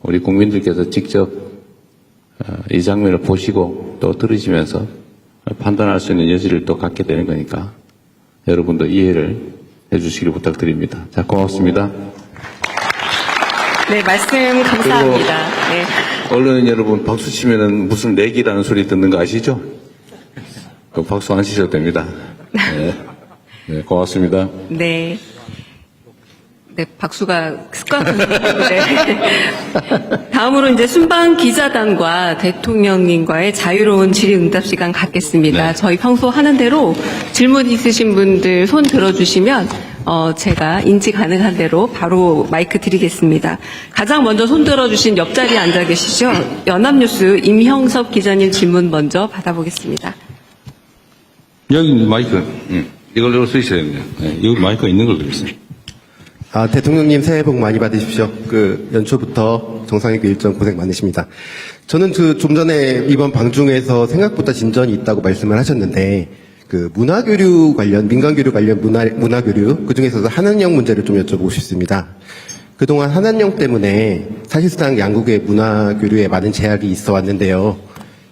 우리 국민들께서 직접 이 장면을 보시고 또 들으시면서 판단할 수 있는 여지를 또 갖게 되는 거니까 여러분도 이해를 해주시길 부탁드립니다. 자, 고맙습니다. 네, 말씀 감사합니다. 네. 언론인 여러분, 박수 치면은 무슨 내기라는 소리 듣는 거 아시죠? 그 박수 안 치셔도 됩니다. 네, 네, 고맙습니다. 네. 네, 박수가 습관적인데. 네. 다음으로 이제 순방 기자단과 대통령님과의 자유로운 질의응답 시간 갖겠습니다. 네. 저희 평소 하는 대로 질문 있으신 분들 손 들어주시면 제가 인지 가능한 대로 바로 마이크 드리겠습니다. 가장 먼저 손 들어주신 옆자리에 앉아 계시죠? 연합뉴스 임형섭 기자님 질문 먼저 받아보겠습니다. 여기 마이크, 이걸로 쓸 수 있어야 돼요. 네, 여기 마이크가 있는 걸 그랬어요. 대통령님 새해 복 많이 받으십시오. 연초부터 정상회의 일정 고생 많으십니다. 저는 좀 전에 이번 방중에서 생각보다 진전이 있다고 말씀을 하셨는데, 문화교류 관련, 민간교류 관련 문화교류, 그 중에서도 한한령 문제를 좀 여쭤보고 싶습니다. 그동안 한한령 때문에 사실상 양국의 문화교류에 많은 제약이 있어 왔는데요.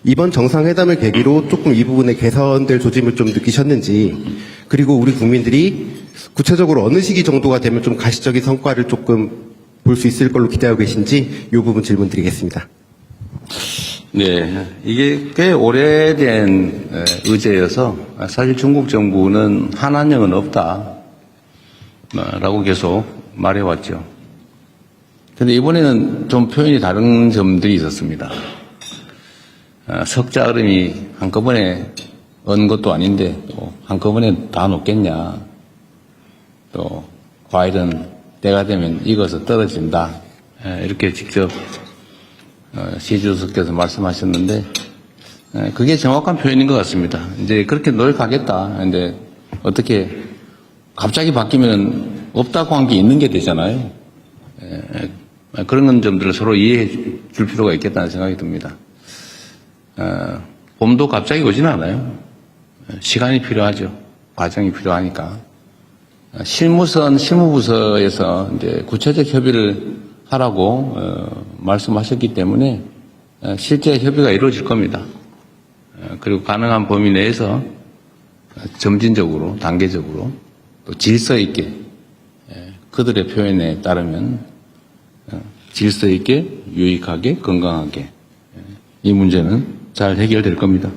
이번 정상회담을 계기로 조금 이 부분에 개선될 조짐을 좀 느끼셨는지, 그리고 우리 국민들이 구체적으로 어느 시기 정도가 되면 좀 가시적인 성과를 조금 볼 수 있을 걸로 기대하고 계신지 이 부분 질문 드리겠습니다. 네, 이게 꽤 오래된 의제여서 사실 중국 정부는 한한령은 없다라고 계속 말해왔죠. 그런데 이번에는 좀 표현이 다른 점들이 있었습니다. 석자 얼음이 한꺼번에 언 것도 아닌데 또 한꺼번에 다 녹겠냐. 또 과일은 때가 되면 익어서 떨어진다. 이렇게 직접 시 주석께서 말씀하셨는데 그게 정확한 표현인 것 같습니다. 이제 그렇게 노력하겠다. 근데 어떻게 갑자기 바뀌면 없다고 한 게 있는 게 되잖아요. 그런 점들을 서로 이해해 줄 필요가 있겠다는 생각이 듭니다. 봄도 갑자기 오지는 않아요. 시간이 필요하죠. 과정이 필요하니까. 실무부서에서 이제 구체적 협의를 하라고 말씀하셨기 때문에 실제 협의가 이루어질 겁니다. 그리고 가능한 범위 내에서 점진적으로, 단계적으로 또 질서 있게 그들의 표현에 따르면 질서 있게, 유익하게, 건강하게 이 문제는 잘 해결될 겁니다.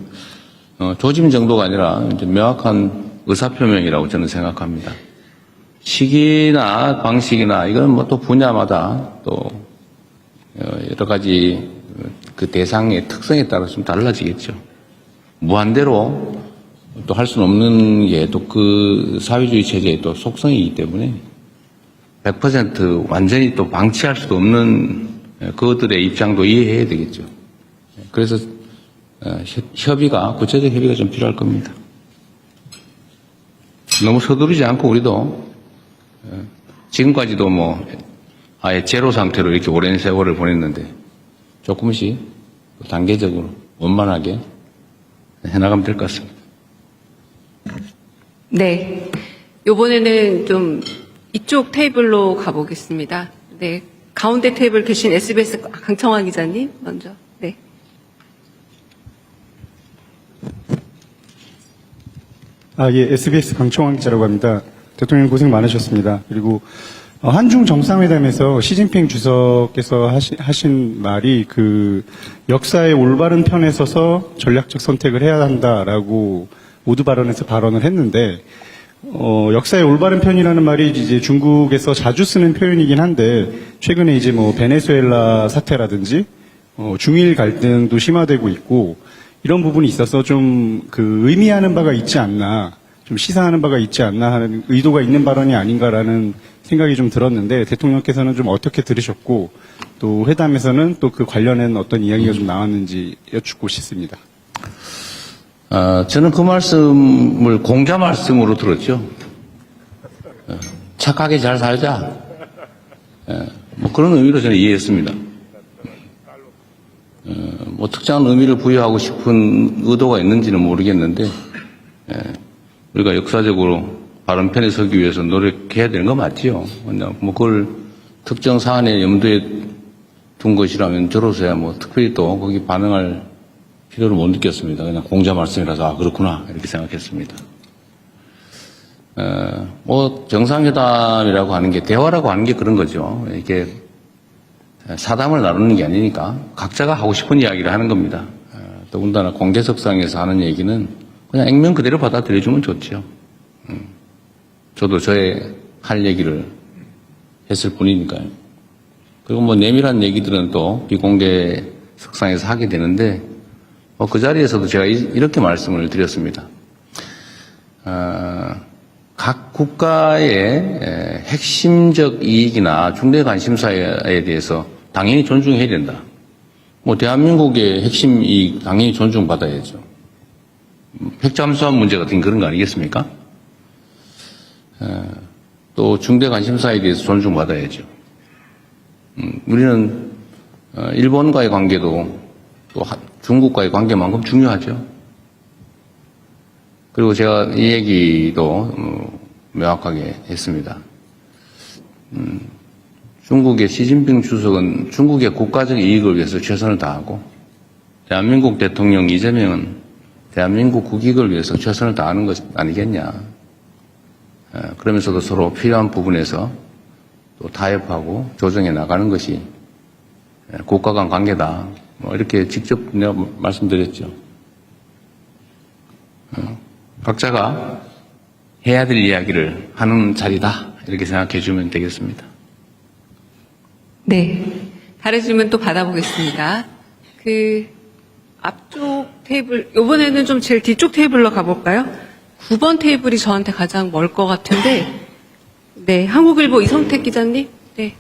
조짐 정도가 아니라 이제 명확한 의사표명이라고 저는 생각합니다. 시기나 방식이나 이건 뭐 또 분야마다 또 여러 가지 그 대상의 특성에 따라 좀 달라지겠죠. 무한대로 또 할 수는 없는 게 또 그 사회주의 체제의 또 속성이기 때문에 100% 완전히 또 방치할 수도 없는 그것들의 입장도 이해해야 되겠죠. 그래서 구체적 협의가 좀 필요할 겁니다. 너무 서두르지 않고 우리도 지금까지도 뭐 아예 제로 상태로 이렇게 오랜 세월을 보냈는데 조금씩 단계적으로 원만하게 해나가면 될 것 같습니다. 네. 이번에는 좀 이쪽 테이블로 가보겠습니다. 네. 가운데 테이블 계신 SBS 강청환 기자님 먼저. 네. 예, SBS 강청환 기자라고 합니다. 대통령 고생 많으셨습니다. 그리고 한중 정상회담에서 시진핑 주석께서 하신 말이 역사의 올바른 편에 서서 전략적 선택을 해야 한다라고 모두 발언에서 발언을 했는데 역사의 올바른 편이라는 말이 이제 중국에서 자주 쓰는 표현이긴 한데 최근에 이제 뭐 베네수엘라 사태라든지 중일 갈등도 심화되고 있고 이런 부분이 있어서 좀 의미하는 바가 있지 않나, 좀 시사하는 바가 있지 않나 하는 의도가 있는 발언이 아닌가라는 생각이 좀 들었는데 대통령께서는 좀 어떻게 들으셨고 또 회담에서는 또 그 관련된 어떤 이야기가 좀 나왔는지 여쭙고 싶습니다. 저는 그 말씀을 공자 말씀으로 들었죠. 착하게 잘 살자. 뭐 그런 의미로 저는 이해했습니다. 뭐 특정한 의미를 부여하고 싶은 의도가 있는지는 모르겠는데 우리가 역사적으로 바른 편에 서기 위해서 노력해야 되는 거 맞지요. 뭐 그걸 특정 사안의 염두에 둔 것이라면 저로서야 뭐 특별히 또 거기 반응할 필요를 못 느꼈습니다. 그냥 공자 말씀이라서 아 그렇구나 이렇게 생각했습니다. 뭐 정상회담이라고 하는 게 대화라고 하는 게 그런 거죠. 이게 사담을 나누는 게 아니니까 각자가 하고 싶은 이야기를 하는 겁니다. 더군다나 공개석상에서 하는 얘기는 그냥 액면 그대로 받아들여주면 좋죠. 저도 저의 할 얘기를 했을 뿐이니까요. 그리고 뭐 내밀한 얘기들은 또 비공개 석상에서 하게 되는데 그 자리에서도 제가 이렇게 말씀을 드렸습니다. 각 국가의 핵심적 이익이나 중대 관심사에 대해서 당연히 존중해야 된다. 뭐 대한민국의 핵심 이익 당연히 존중받아야죠. 핵 잠수함 문제 같은 그런 거 아니겠습니까? 또 중대 관심사에 대해서 존중받아야죠. 우리는 일본과의 관계도 또 중국과의 관계만큼 중요하죠. 그리고 제가 이 얘기도 명확하게 했습니다. 중국의 시진핑 주석은 중국의 국가적 이익을 위해서 최선을 다하고 대한민국 대통령 이재명은 대한민국 국익을 위해서 최선을 다하는 것 아니겠냐. 그러면서도 서로 필요한 부분에서 또 타협하고 조정해 나가는 것이 국가 간 관계다. 뭐 이렇게 직접 내가 말씀드렸죠. 각자가 해야 될 이야기를 하는 자리다. 이렇게 생각해 주면 되겠습니다. 네. 다른 질문 또 받아보겠습니다. 앞쪽 테이블, 이번에는 좀 제일 뒤쪽 테이블로 가볼까요? 9번 테이블이 저한테 가장 멀 것 같은데, 네. 한국일보 이성택 기자님? 네.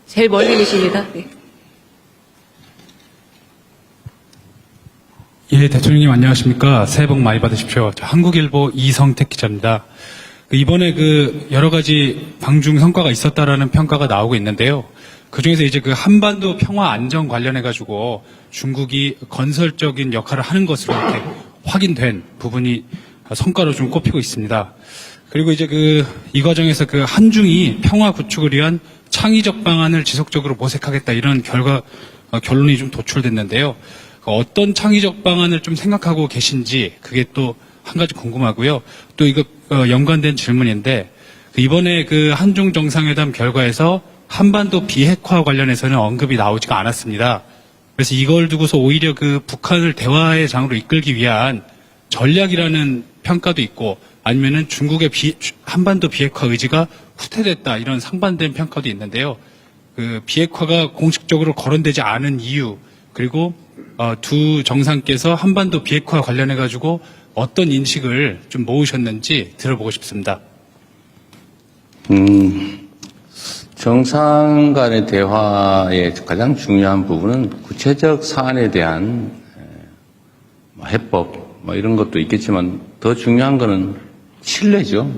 제일 멀리 계십니다. 네. 예, 대통령님 안녕하십니까. 새해 복 많이 받으십시오. 저 한국일보 이성택 기자입니다. 이번에 여러 가지 방중 성과가 있었다라는 평가가 나오고 있는데요. 그 중에서 이제 한반도 평화 안정 관련해가지고 중국이 건설적인 역할을 하는 것으로 이렇게 확인된 부분이 성과로 좀 꼽히고 있습니다. 그리고 이제 이 과정에서 한중이 평화 구축을 위한 창의적 방안을 지속적으로 모색하겠다 이런 결론이 좀 도출됐는데요. 어떤 창의적 방안을 좀 생각하고 계신지 그게 또 한 가지 궁금하고요. 또 이거 연관된 질문인데 이번에 한중 정상회담 결과에서 한반도 비핵화 관련해서는 언급이 나오지가 않았습니다. 그래서 이걸 두고서 오히려 북한을 대화의 장으로 이끌기 위한 전략이라는 평가도 있고 아니면은 중국의 한반도 비핵화 의지가 후퇴됐다 이런 상반된 평가도 있는데요. 비핵화가 공식적으로 거론되지 않은 이유 그리고 두 정상께서 한반도 비핵화 관련해 가지고 어떤 인식을 좀 모으셨는지 들어보고 싶습니다. 정상 간의 대화의 가장 중요한 부분은 구체적 사안에 대한 해법 이런 것도 있겠지만 더 중요한 거는 신뢰죠.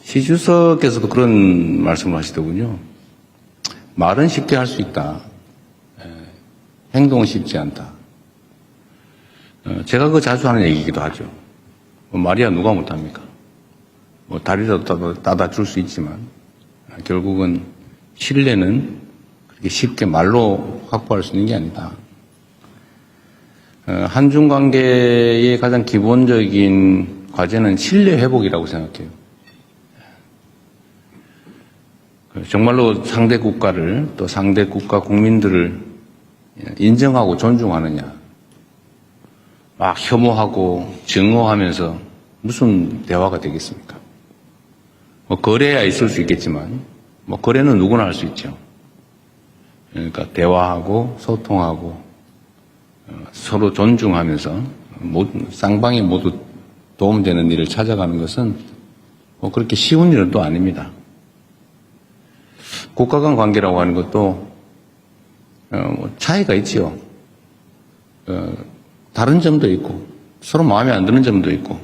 시 주석께서도 그런 말씀을 하시더군요. 말은 쉽게 할 수 있다. 행동은 쉽지 않다. 제가 그거 자주 하는 얘기이기도 하죠. 말이야 누가 못합니까? 다리라도 따다 줄 수 있지만 결국은 신뢰는 그렇게 쉽게 말로 확보할 수 있는 게 아니다. 한중 관계의 가장 기본적인 과제는 신뢰 회복이라고 생각해요. 정말로 상대 국가를 또 상대 국가 국민들을 인정하고 존중하느냐. 막 혐오하고 증오하면서 무슨 대화가 되겠습니까? 거래야 있을 수 있겠지만 거래는 누구나 할 수 있죠. 그러니까 대화하고 소통하고 서로 존중하면서 쌍방이 모두 도움되는 일을 찾아가는 것은 그렇게 쉬운 일은 또 아닙니다. 국가 간 관계라고 하는 것도 차이가 있지요. 다른 점도 있고 서로 마음에 안 드는 점도 있고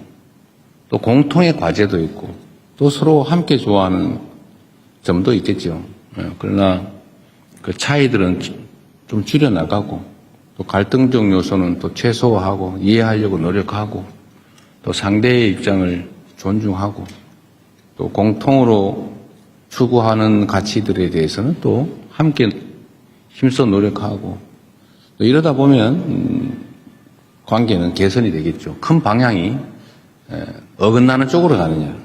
또 공통의 과제도 있고 또 서로 함께 좋아하는 점도 있겠죠. 그러나 그 차이들은 좀 줄여나가고 또 갈등적 요소는 또 최소화하고 이해하려고 노력하고 또 상대의 입장을 존중하고 또 공통으로 추구하는 가치들에 대해서는 또 함께 힘써 노력하고 또 이러다 보면 관계는 개선이 되겠죠. 큰 방향이 어긋나는 쪽으로 가느냐